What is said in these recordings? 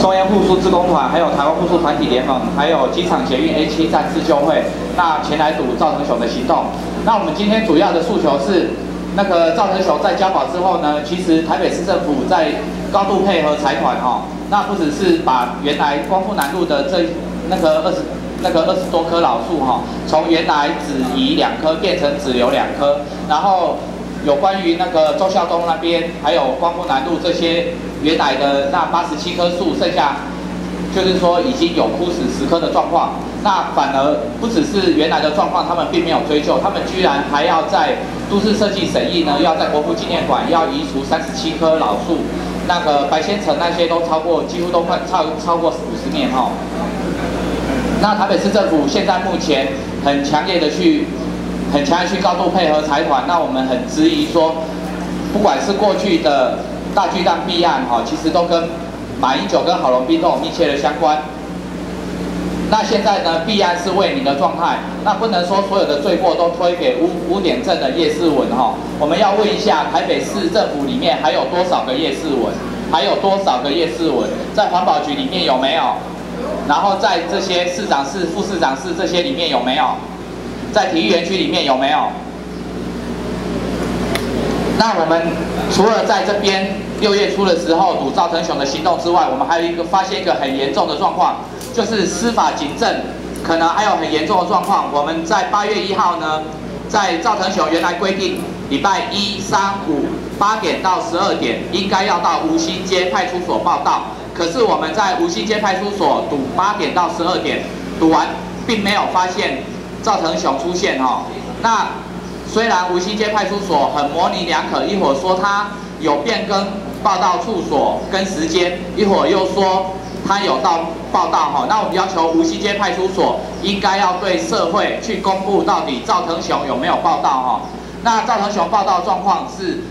松烟护树志工团，还有台湾护树团体联盟，还有机场捷运 A7 站自救会，那前来堵赵成雄的行动。那我们今天主要的诉求是，那个赵成雄在交保之后呢，其实台北市政府在高度配合财团那不只是把原来光复南路的20多棵老树从原来只移2棵变成只留2棵，然后有关于那个忠孝东那边，还有光复南路这些原来的那87棵树，剩下就是说已经有枯死10棵的状况。那反而不只是原来的状况，他们并没有追究，他们居然还要在都市设计审议呢，要在国父纪念馆要移除37棵老树，那个白仙城那些都几乎都快超过50年那台北市政府现在目前很强烈去高度配合财团，那我们很质疑说，不管是过去的大巨蛋弊案其实都跟马英九跟郝龙斌都有密切的相关。那现在呢，弊案是未明的状态，那不能说所有的罪过都推给污点证的叶世文我们要问一下，台北市政府里面还有多少个叶世文？还有多少个叶世文？在环保局里面有没有？然后在这些市长室、副市长室这些里面有没有？在体育园区里面有没有？那我们除了在这边6月初的时候堵赵成雄的行动之外，我们还有发现一个很严重的状况，就是司法警政可能还有很严重的状况。我们在8月1号呢，在赵成雄原来规定礼拜1、3、5 8点到12点应该要到吴兴街派出所报到，可是我们在吴兴街派出所堵8点到12点，堵完并没有发现赵成雄出现那虽然吴兴街派出所很模棱两可，一会儿说他有变更报到处所跟时间，一会儿又说他有到报到那我们要求吴兴街派出所应该要对社会去公布到底赵成雄有没有报到那赵成雄报到的状况是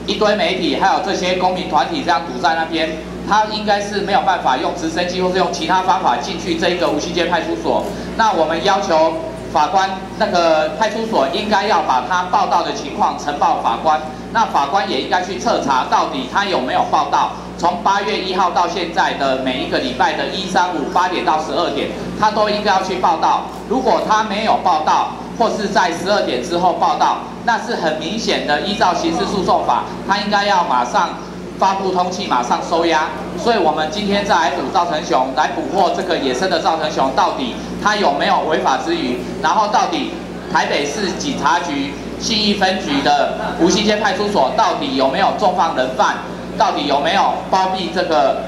一堆媒体还有这些公民团体这样堵在那边，他应该是没有办法用直升机或是用其他方法进去这个吴兴街派出所。那我们要求法官那个派出所应该要把他报到的情况呈报法官，那法官也应该去彻查到底他有没有报到。从8月1号到现在的每一个礼拜的1、3、5 8点到12点，他都应该要去报到。如果他没有报到，或是在12点之后报到，那是很明显的依照刑事诉讼法，他应该要马上发布通缉，马上收押。所以我们今天再来堵赵成雄，来捕获这个野生的赵成雄，到底他有没有违法之余，然后到底台北市警察局信义分局的吴兴街派出所到底有没有重放人犯，到底有没有包庇这个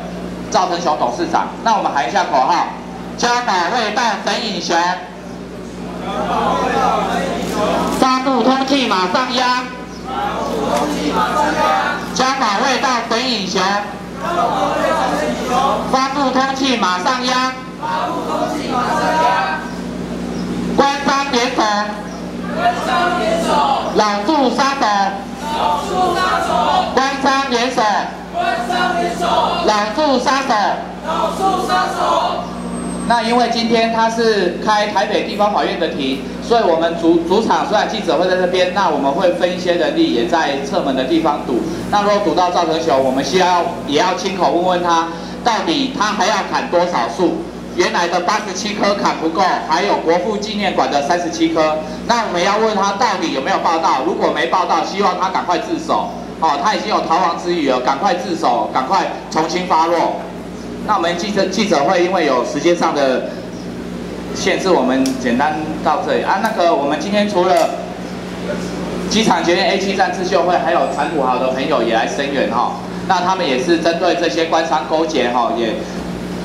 赵成雄董事长？那我们喊一下口号：家保未到沈颖雄，发布通缉马上押。家保未到沈颖雄，发布通缉马上押。官商联手，老树杀手，官商联手，老树杀手。那因为今天他是开台北地方法院的庭，所以我们主场虽然记者会在这边，那我们会分一些人力也在侧门的地方堵。那如果堵到赵成雄，我们也要亲口问问他，到底他还要砍多少树？原来的87棵砍不够，还有国父纪念馆的37棵。那我们要问他到底有没有报到？如果没报到，希望他赶快自首。他已经有逃亡之余了，赶快自首，赶快从轻发落。那我们记者会因为有时间上的限制，我们简单到这里那个我们今天除了机场捷运 A7 站自救会，还有传土豪的朋友也来声援那他们也是针对这些官商勾结也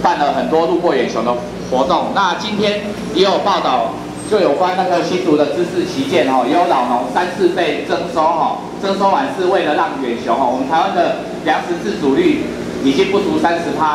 办了很多路过远雄的活动。那今天也有报道，就有关那个新竹的知识旗舰也有老农3次被征收征收完是为了让远雄我们台湾的粮食自主率已经不足30%，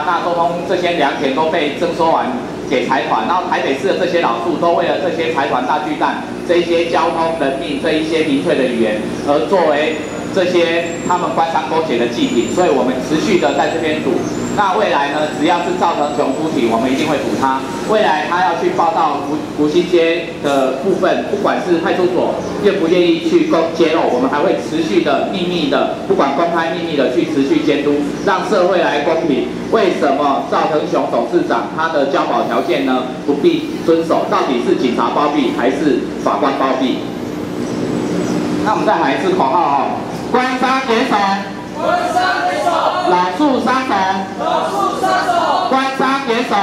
那这些良田都被征收完给财团，然后台北市的这些老树都为了这些财团大巨蛋这一些交通人命这一些民粹的语言而作为这些他们官商勾结的祭品，所以我们持续的在这边堵。那未来呢，只要是赵腾雄出庭，我们一定会堵他。未来他要去报到福兴街的部分，不管是派出所愿不愿意去揭露，我们还会持续的秘密的，不管公开秘密的去持续监督，让社会来公平。为什么赵腾雄董事长他的交保条件呢不必遵守？到底是警察包庇还是法官包庇？那我们再喊一次口号哦，官杀给手。 老树杀手，官杀给手。